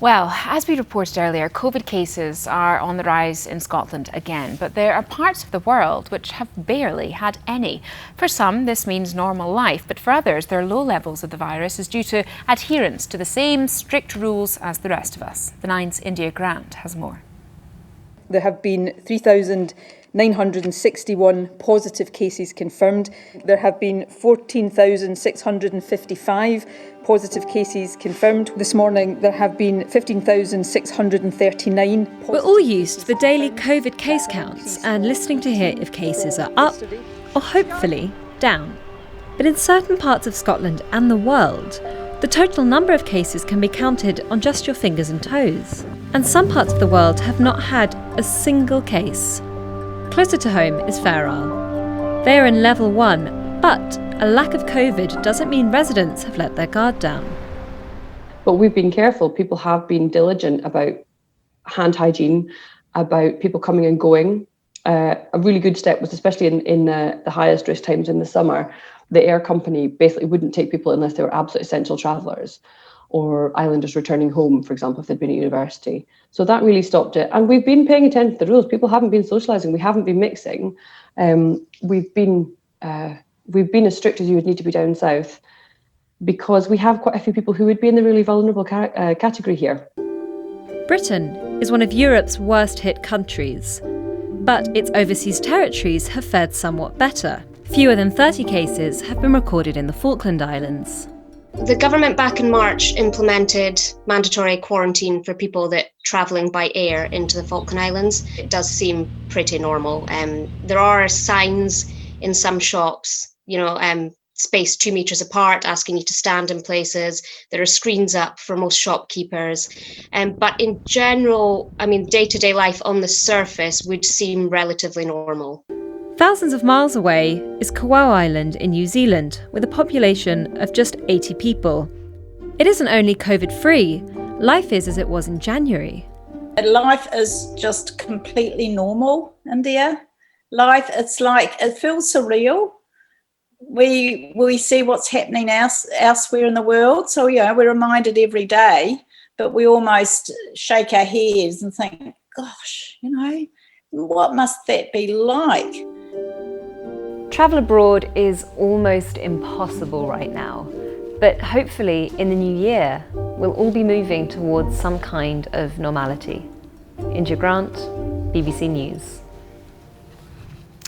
Well, as we reported earlier, COVID cases are on the rise in Scotland again, but there are parts of the world which have barely had any. For some, this means normal life, but for others, their low levels of the virus is due to adherence to the same strict rules as the rest of us. The Nine's India Grant has more. There have been 3,961 positive cases confirmed. There have been 14,655 positive cases confirmed. This morning there have been 15,639. We're all used to the daily COVID case counts and listening to hear if cases are up or hopefully down. But in certain parts of Scotland and the world, the total number of cases can be counted on just your fingers and toes. And some parts of the world have not had a single case. Closer to home is Fair Isle. They are in level 1, but a lack of COVID doesn't mean residents have let their guard down. But we've been careful. People have been diligent about hand hygiene, about people coming and going. A really good step was, especially in the highest risk times in the summer, the air company basically wouldn't take people unless they were absolute essential travellers or islanders returning home, for example, if they'd been at university. So that really stopped it. And we've been paying attention to the rules. People haven't been socialising. We haven't been mixing. We've been as strict as you would need to be down south because we have quite a few people who would be in the really vulnerable category here. Britain is one of Europe's worst hit countries, but its overseas territories have fared somewhat better. Fewer than 30 cases have been recorded in the Falkland Islands. The government back in March implemented mandatory quarantine for people that travelling by air into the Falkland Islands. It does seem pretty normal. There are signs in some shops, spaced 2 metres apart, asking you to stand in places. There are screens up for most shopkeepers. But in general, day-to-day life on the surface would seem relatively normal. Thousands of miles away is Kauai Island in New Zealand, with a population of just 80 people. It isn't only COVID-free, life is as it was in January. Life is just completely normal, India. It feels surreal. We see what's happening elsewhere in the world, so we're reminded every day, but we almost shake our heads and think, gosh, what must that be like? Travel abroad is almost impossible right now, but hopefully in the new year, we'll all be moving towards some kind of normality. India Grant, BBC News.